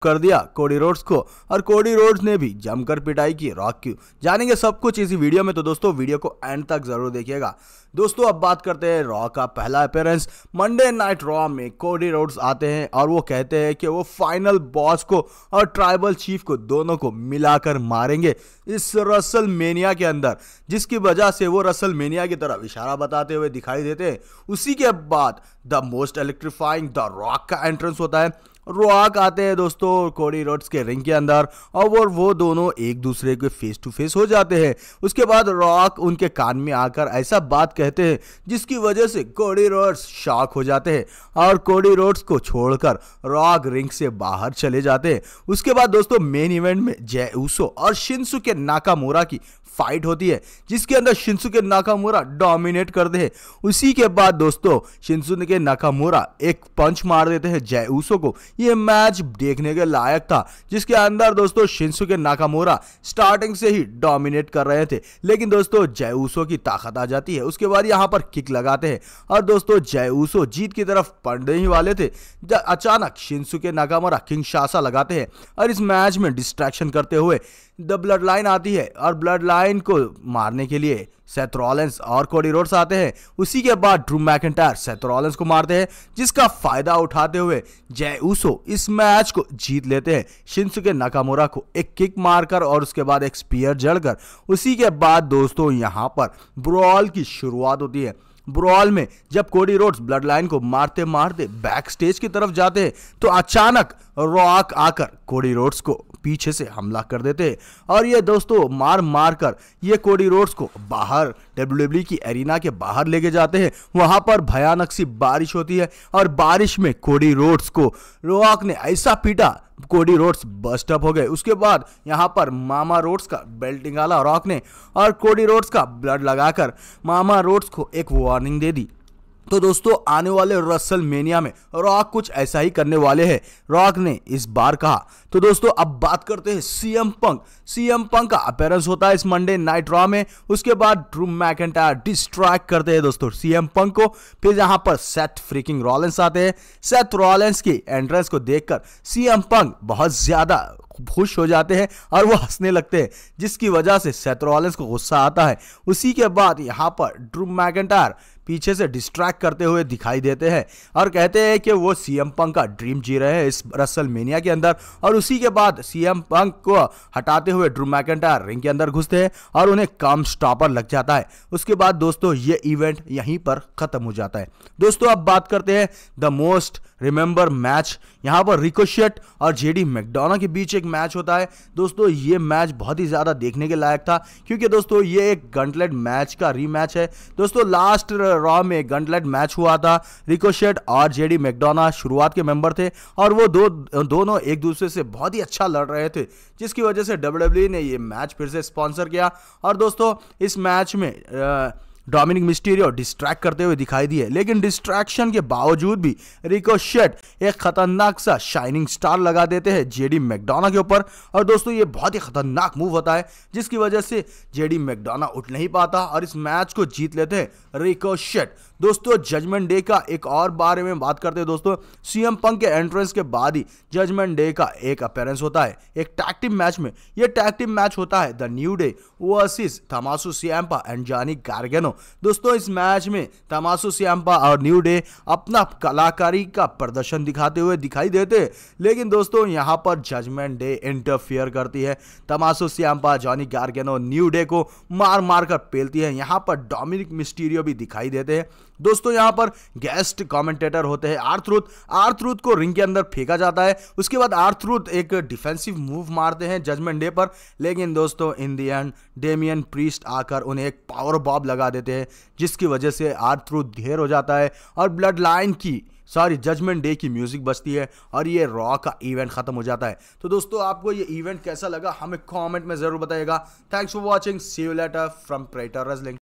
कर दिया Cody Rhodes को और कोडी रोड्स ने भी जमकर पिटाई की रॉक की। जानेंगे सब कुछ इसी वीडियो में, तो दोस्तों वीडियो को एंड तक जरूर देखिएगा। दोस्तों अब बात करते हैं रॉ का पहला अपीयरेंस। मंडे नाइट रॉ में कोडी रोड्स आते हैं और वो कहते हैं कि वो फाइनल बॉस को और ट्राइबल चीफ को दोनों को मिलाकर मारेंगे इस रसल मेनिया के अंदर, जिसकी वजह से वो रसल मेनिया की तरफ इशारा बताते हुए दिखाई देते हैं। उसी के बाद the most electrifying the rock का एंट्रेंस होता है। रॉक आते हैं दोस्तों कोडी रोड्स के रिंग के अंदर और वो दोनों एक दूसरे के फेस टू फेस हो जाते हैं। उसके बाद रॉक उनके कान में आकर ऐसा बात कहते हैं जिसकी वजह से कोडी रोड्स शॉक हो जाते हैं और कोडी रोड्स को छोड़कर रॉक रिंग से बाहर चले जाते हैं। उसके बाद दोस्तों मेन इवेंट में जय ऊसो और शिंसुके नाकामुरा की फाइट होती है, जिसके अंदर शिंसुके नाकामुरा डोमिनेट करते हैं। उसी के बाद दोस्तों शिंसुके नाकामुरा एक पंच मार देते हैं जय ऊसो को। ये मैच देखने के लायक था, जिसके अंदर दोस्तों शिंसुके नाकामुरा स्टार्टिंग से ही डोमिनेट कर रहे थे, लेकिन दोस्तों जय ऊसो की ताकत आ जाती है। उसके बाद यहां पर किक लगाते हैं और दोस्तों जय ऊसो जीत की तरफ बढ़ने ही वाले थे। अचानक शिंसुके नाकामुरा किंशासा लगाते हैं और इस मैच में डिस्ट्रैक्शन करते हुए द ब्लड लाइन आती है और ब्लड लाइन को मारने के लिए सेथ रॉलिंस और कोडी रोड्स आते हैं। उसी के बाद ड्रू मैकिंटायर सेथ रॉलिंस को मारते हैं, जिसका फायदा उठाते हुए जय ऊसो इस मैच को जीत लेते हैं शिंसुके नाकामुरा को एक किक मारकर और उसके बाद एक स्पीयर जड़कर। उसी के बाद दोस्तों यहां पर ब्रॉल की शुरुआत होती है। ब्रॉल में जब कोडी रोड्स ब्लड लाइन को मारते मारते बैक स्टेज की तरफ जाते हैं तो अचानक रॉक आकर कोडी रोड्स को पीछे से हमला कर देते हैं और ये दोस्तों मार कर ये कोडी रोड्स को बाहर डब्ल्यूडब्ल्यूई की एरिना के बाहर लेके जाते हैं। वहां पर भयानक सी बारिश होती है और बारिश में कोडी रोड्स को रॉक ने ऐसा पीटा कोडी रोड्स बस्ट अप हो गए। उसके बाद यहां पर मामा रोड्स का बेल्ट निकाला रॉक ने और कोडी रोड्स का ब्लड लगाकर मामा रोड्स को एक वार्निंग दे दी। तो दोस्तों आने वाले रसल मेनिया में रॉक कुछ ऐसा ही करने वाले हैं, रॉक ने इस बार कहा। तो दोस्तों अब बात करते हैं सीएम पंक का अपीयरेंस होता है इस मंडे नाइट रॉ में। उसके बाद ड्रू मैकिंटायर डिस्ट्रैक्ट करते हैं दोस्तों सीएम पंक को। फिर यहां पर सेथ फ्रीकिंग रॉलिंस आते हैं। सेथ रॉलिंस की एंट्रेंस को देखकर सीएम पंक बहुत ज्यादा खुश हो जाते हैं और वो हंसने लगते हैं, जिसकी वजह से सेथ रॉलिंस को गुस्सा आता है। उसी के बाद यहां पर ड्रू मैकिंटायर पीछे से डिस्ट्रैक्ट करते हुए दिखाई देते हैं और कहते हैं कि वो सीएम पंक का ड्रीम जी रहे हैं इस रसल मेनिया के अंदर। और उसी के बाद सीएम पंक को हटाते हुए ड्रू मैकिंटायर रिंग के अंदर घुसते हैं और उन्हें कम स्टॉपर लग जाता है। उसके बाद दोस्तों ये इवेंट यहीं पर खत्म हो जाता है। दोस्तों अब बात करते हैं द मोस्ट रिमेंबर मैच। यहां पर रिकोशेट और जेडी मैकडोना के बीच एक मैच होता है। दोस्तों ये मैच बहुत ही ज्यादा देखने के लायक था, क्योंकि दोस्तों ये एक गंटलेट मैच का रीमैच है। दोस्तों लास्ट रॉ में गंटलेट मैच हुआ था। रिकोशेट और जेडी मैकडोना शुरुआत के मेंबर थे और वो दोनों एक दूसरे से बहुत ही अच्छा लड़ रहे थे, जिसकी वजह से डब्ल्यूडब्ल्यूई ने ये मैच फिर से स्पॉन्सर किया। और दोस्तों इस मैच में डोमिनिक मिस्टीरियो डिस्ट्रैक्ट करते हुए दिखाई दिए, लेकिन डिस्ट्रैक्शन के बावजूद भी रिकोशेट एक खतरनाक सा शाइनिंग स्टार लगा देते हैं जेडी मैकडोना के ऊपर। और दोस्तों ये बहुत ही खतरनाक मूव होता है, जिसकी वजह से जेडी मैकडोना उठ नहीं पाता और इस मैच को जीत लेते हैं रिकोशेट। दोस्तों जजमेंट डे का एक और बारे में बात करते हैं। दोस्तों सीएम पंक के एंट्रेंस के बाद ही जजमेंट डे का एक अपीयरेंस होता है एक टैग टीम मैच में। यह टैग टीम मैच होता है the New Day versus Tommaso Ciampa and Johnny Gargano. दोस्तों इस मैच में तमासु सिएम्पा और न्यू डे अपना कलाकारी का प्रदर्शन दिखाते हुए दिखाई देते हैं, लेकिन दोस्तों यहां पर जजमेंट डे इंटरफियर करती है। Tommaso Ciampa Johnny Gargano New Day को मार कर पेलती है। यहां पर डोमिनिक मिस्टीरियो भी दिखाई देते हैं। दोस्तों यहां पर गेस्ट कमेंटेटर होते हैं आर्थरूथ को रिंग के अंदर फेंका जाता है। उसके बाद आर्थरूथ एक डिफेंसिव मूव मारते हैं जजमेंट डे पर, लेकिन दोस्तों इन दी एंड डेमियन प्रीस्ट आकर उन्हें एक पावर बॉब लगा देते हैं, जिसकी वजह से आर्थरूथ ढेर हो जाता है और ब्लड लाइन की जजमेंट डे की म्यूजिक बजती है और ये रॉ का इवेंट खत्म हो जाता है। तो दोस्तों आपको ये इवेंट कैसा लगा हमें कमेंट में जरूर बताइएगा। Thanks for watching, see you later from प्रेटर रेसलिंग।